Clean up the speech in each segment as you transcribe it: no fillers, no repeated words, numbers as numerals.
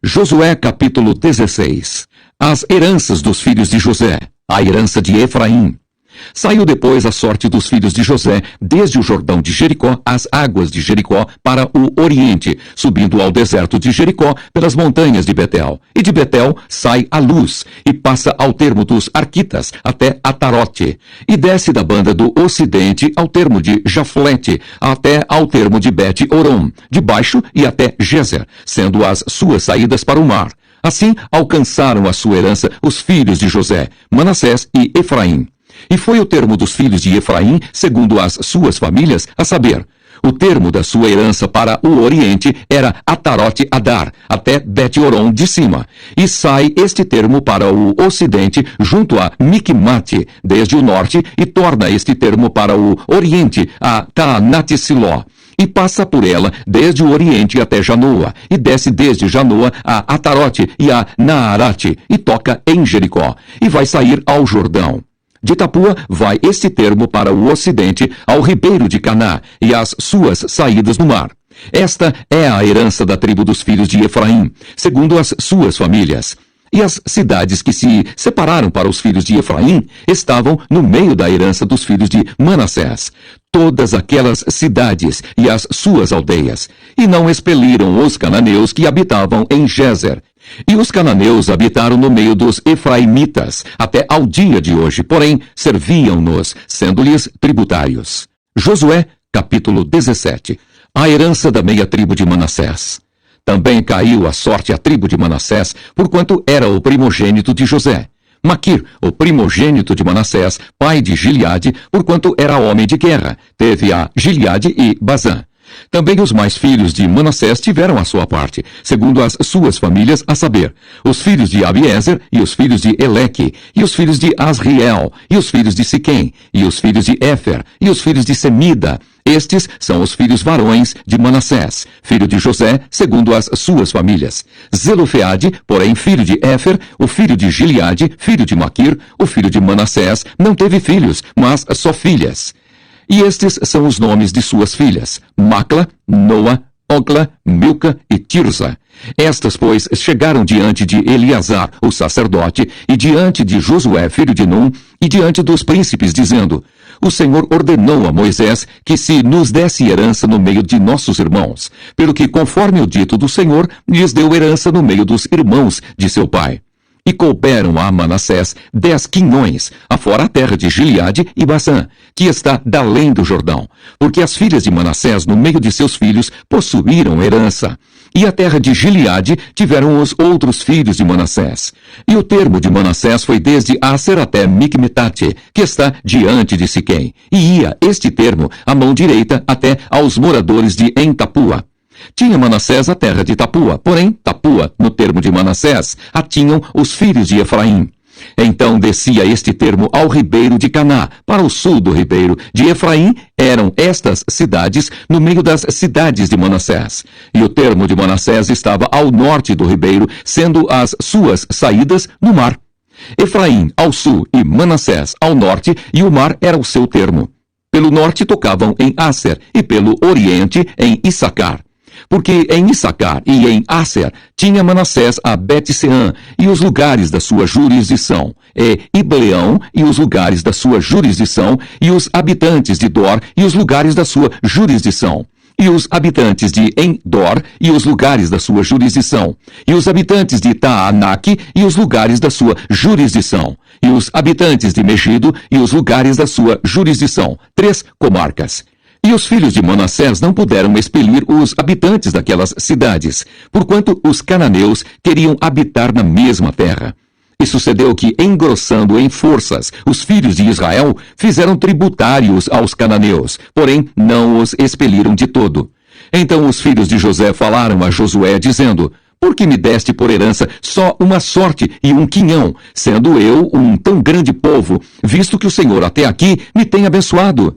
Josué capítulo 16. As heranças dos filhos de José, a herança de Efraim. Saiu depois a sorte dos filhos de José, desde o Jordão de Jericó, as águas de Jericó, para o oriente, subindo ao deserto de Jericó, pelas montanhas de Betel. E de Betel sai a luz, e passa ao termo dos Arquitas, até Atarote. E desce da banda do ocidente ao termo de Jaflete, até ao termo de Bet-Orom, de baixo e até Gezer, sendo as suas saídas para o mar. Assim alcançaram a sua herança os filhos de José, Manassés e Efraim. E foi o termo dos filhos de Efraim, segundo as suas famílias, a saber, o termo da sua herança para o oriente era Atarote Adar, até Bet-Orom de cima. E sai este termo para o ocidente, junto a Micmate, desde o norte, e torna este termo para o oriente, a Taanate-Siló. E passa por ela desde o oriente até Janoa, e desce desde Janoa a Atarote e a Naarate, e toca em Jericó, e vai sair ao Jordão. De Tapua vai este termo para o ocidente, ao ribeiro de Caná, e as suas saídas no mar. Esta é a herança da tribo dos filhos de Efraim, segundo as suas famílias. E as cidades que se separaram para os filhos de Efraim estavam no meio da herança dos filhos de Manassés. Todas aquelas cidades e as suas aldeias. E não expeliram os cananeus que habitavam em Gezer. E os cananeus habitaram no meio dos efraimitas, até ao dia de hoje, porém serviam-nos, sendo-lhes tributários. Josué, capítulo 17. A herança da meia tribo de Manassés. Também caiu a sorte à tribo de Manassés, porquanto era o primogênito de José. Maquir, o primogênito de Manassés, pai de Gileade, porquanto era homem de guerra, teve a Gileade e Bazã. Também os mais filhos de Manassés tiveram a sua parte, segundo as suas famílias, a saber, os filhos de Abiezer, e os filhos de Eleque, e os filhos de Asriel, e os filhos de Siquém, e os filhos de Éfer, e os filhos de Semida. Estes são os filhos varões de Manassés, filho de José, segundo as suas famílias. Zelofeade, porém filho de Éfer, o filho de Gileade, filho de Maquir, o filho de Manassés, não teve filhos, mas só filhas. E estes são os nomes de suas filhas, Macla, Noa, Ogla, Milca e Tirza. Estas, pois, chegaram diante de Eleazar, o sacerdote, e diante de Josué, filho de Num, e diante dos príncipes, dizendo, o Senhor ordenou a Moisés que se nos desse herança no meio de nossos irmãos, pelo que, conforme o dito do Senhor, lhes deu herança no meio dos irmãos de seu pai. E couberam a Manassés 10 quinhões, afora a terra de Gileade e Bazã, que está da além do Jordão, porque as filhas de Manassés, no meio de seus filhos, possuíram herança. E a terra de Gileade tiveram os outros filhos de Manassés. E o termo de Manassés foi desde Aser até Micmetate, que está diante de Siquém. E ia este termo, a mão direita, até aos moradores de Em-Tapua. Tinha Manassés a terra de Tapua, porém Tapua, no termo de Manassés, a tinham os filhos de Efraim. Então descia este termo ao ribeiro de Caná, para o sul do ribeiro de Efraim, eram estas cidades no meio das cidades de Manassés. E o termo de Manassés estava ao norte do ribeiro, sendo as suas saídas no mar. Efraim ao sul e Manassés ao norte, e o mar era o seu termo. Pelo norte tocavam em Aser, e pelo oriente em Issacar. Porque em Issacar e em Aser tinha Manassés a Bet-Seã e os lugares da sua jurisdição, e Ibleão e os lugares da sua jurisdição, e os habitantes de Dor e os lugares da sua jurisdição, e os habitantes de Endor e os lugares da sua jurisdição, e os habitantes de Taanaque e os lugares da sua jurisdição, e os habitantes de Megido e os lugares da sua jurisdição, 3 comarcas. E os filhos de Manassés não puderam expelir os habitantes daquelas cidades, porquanto os cananeus queriam habitar na mesma terra. E sucedeu que, engrossando em forças, os filhos de Israel fizeram tributários aos cananeus, porém não os expeliram de todo. Então os filhos de José falaram a Josué, dizendo, por que me deste por herança só uma sorte e um quinhão, sendo eu um tão grande povo, visto que o Senhor até aqui me tem abençoado?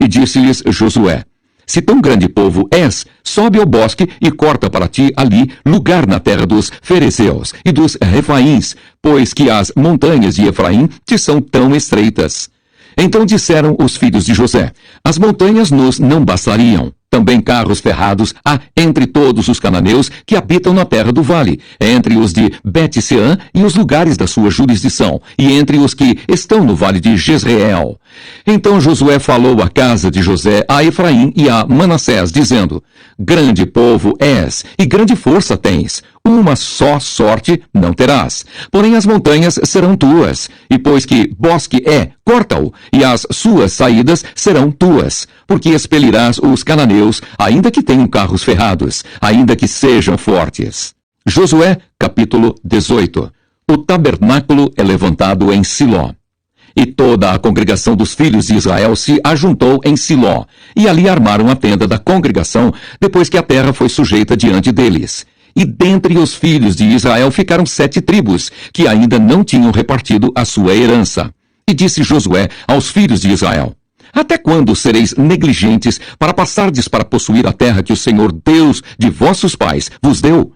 E disse-lhes Josué, se tão grande povo és, sobe ao bosque e corta para ti ali lugar na terra dos Ferezeus e dos Refaíns, pois que as montanhas de Efraim te são tão estreitas. Então disseram os filhos de José, as montanhas nos não bastariam. Também carros ferrados há entre todos os cananeus que habitam na terra do vale, entre os de Bet-Seã e os lugares da sua jurisdição, e entre os que estão no vale de Jezreel. Então Josué falou à casa de José, a Efraim e a Manassés, dizendo: Grande povo és, e grande força tens. Uma só sorte não terás. Porém as montanhas serão tuas, e pois que bosque é, corta-o, e as suas saídas serão tuas, porque expelirás os cananeus, ainda que tenham carros ferrados, ainda que sejam fortes. Josué, capítulo 18. O tabernáculo é levantado em Siló. E toda a congregação dos filhos de Israel se ajuntou em Siló, e ali armaram a tenda da congregação, depois que a terra foi sujeita diante deles. E dentre os filhos de Israel ficaram 7 tribos, que ainda não tinham repartido a sua herança. E disse Josué aos filhos de Israel: Até quando sereis negligentes para passardes para possuir a terra que o Senhor Deus de vossos pais vos deu?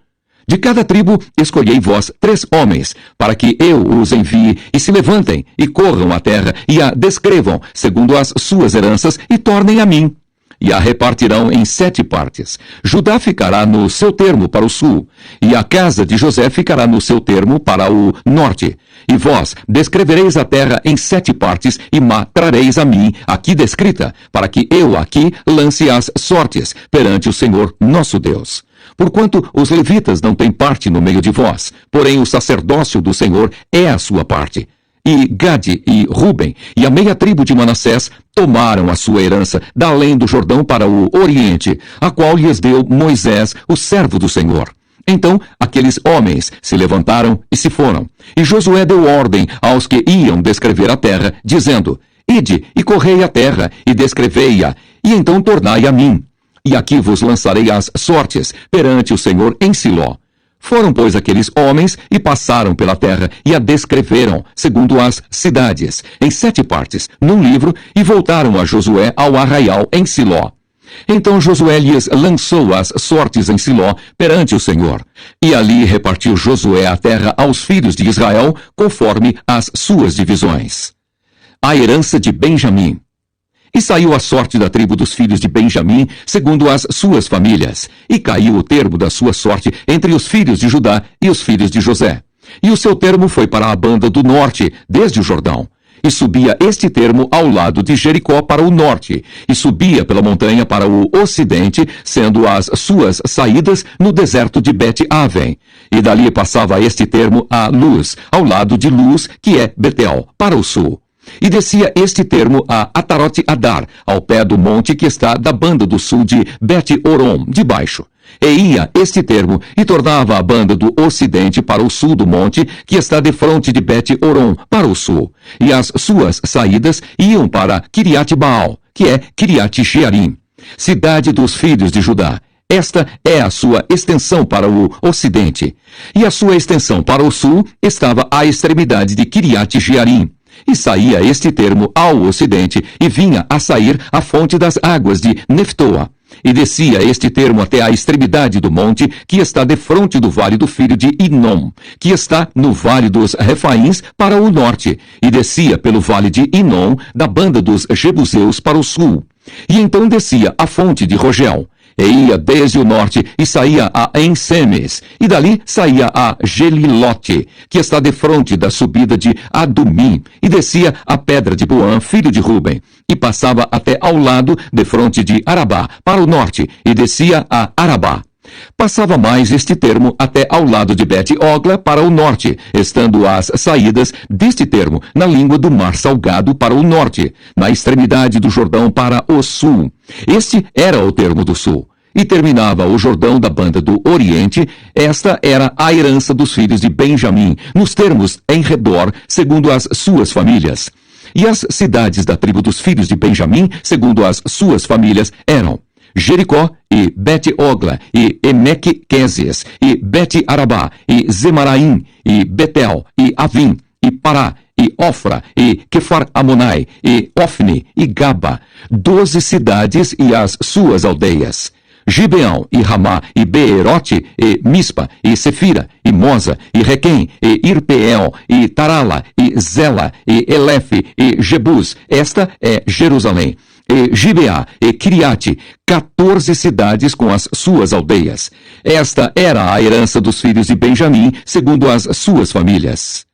De cada tribo escolhei vós 3 homens, para que eu os envie, e se levantem, e corram a terra, e a descrevam, segundo as suas heranças, e tornem a mim. E a repartirão em 7 partes. Judá ficará no seu termo para o sul, e a casa de José ficará no seu termo para o norte. E vós descrevereis a terra em 7 partes, e ma trareis a mim, aqui descrita, para que eu aqui lance as sortes perante o Senhor nosso Deus. Porquanto os levitas não têm parte no meio de vós, porém o sacerdócio do Senhor é a sua parte. E Gade e Ruben e a meia tribo de Manassés tomaram a sua herança da além do Jordão para o oriente, a qual lhes deu Moisés, o servo do Senhor. Então aqueles homens se levantaram e se foram. E Josué deu ordem aos que iam descrever a terra, dizendo: Ide e correi a terra e descrevei-a, e então tornai a mim. E aqui vos lançarei as sortes perante o Senhor em Siló. Foram, pois, aqueles homens e passaram pela terra e a descreveram, segundo as cidades, em 7 partes, num livro, e voltaram a Josué ao arraial em Siló. Então Josué lhes lançou as sortes em Siló perante o Senhor. E ali repartiu Josué a terra aos filhos de Israel, conforme as suas divisões. A herança de Benjamim. E saiu a sorte da tribo dos filhos de Benjamim, segundo as suas famílias. E caiu o termo da sua sorte entre os filhos de Judá e os filhos de José. E o seu termo foi para a banda do norte, desde o Jordão. E subia este termo ao lado de Jericó para o norte, e subia pela montanha para o ocidente, sendo as suas saídas no deserto de Bet-Aven. E dali passava este termo a Luz, ao lado de Luz, que é Betel, para o sul. E descia este termo a Atarote-Adar, ao pé do monte que está da banda do sul de Bet-Orom, de baixo. E ia este termo, e tornava a banda do ocidente para o sul do monte, que está defronte de Bet-Orom, para o sul. E as suas saídas iam para Kiriat-Baal, que é Kiriat-Jearim, cidade dos filhos de Judá. Esta é a sua extensão para o ocidente. E a sua extensão para o sul estava à extremidade de Kiriat-Jearim. E saía este termo ao ocidente, e vinha a sair a fonte das águas de Neftoa. E descia este termo até a extremidade do monte, que está defronte do vale do filho de Inom, que está no vale dos Refaíns para o norte, e descia pelo vale de Inom, da banda dos Jebuseus para o sul. E então descia a fonte de Rogel. E ia desde o norte e saía a Ensemes, e dali saía a Gelilote, que está defronte da subida de Adumim, e descia a pedra de Boã, filho de Ruben, e passava até ao lado, defronte de Arabá, para o norte, e descia a Arabá. Passava mais este termo até ao lado de Bet-Ogla para o norte, estando as saídas deste termo na língua do Mar Salgado para o norte, na extremidade do Jordão para o sul. Este era o termo do sul. E terminava o Jordão da banda do Oriente. Esta era a herança dos filhos de Benjamim, nos termos em redor, segundo as suas famílias. E as cidades da tribo dos filhos de Benjamim, segundo as suas famílias, eram Jericó, e Bet-Ogla, e Emeque-Quézias, e Bet-Arabá, e Zemaraim, e Betel, e Avim, e Pará, e Ofra, e Quefar-Amonai, e Ofni, e Gaba, 12 cidades e as suas aldeias. Gibeão, e Ramá, e Beerote, e Mispa, e Sefira, e Moza, e Requém, e Irpeel, e Tarala, e Zela, e Elefe, e Jebus. Esta é Jerusalém. e Gibeá, e Criate, 14 cidades com as suas aldeias. Esta era a herança dos filhos de Benjamim, segundo as suas famílias.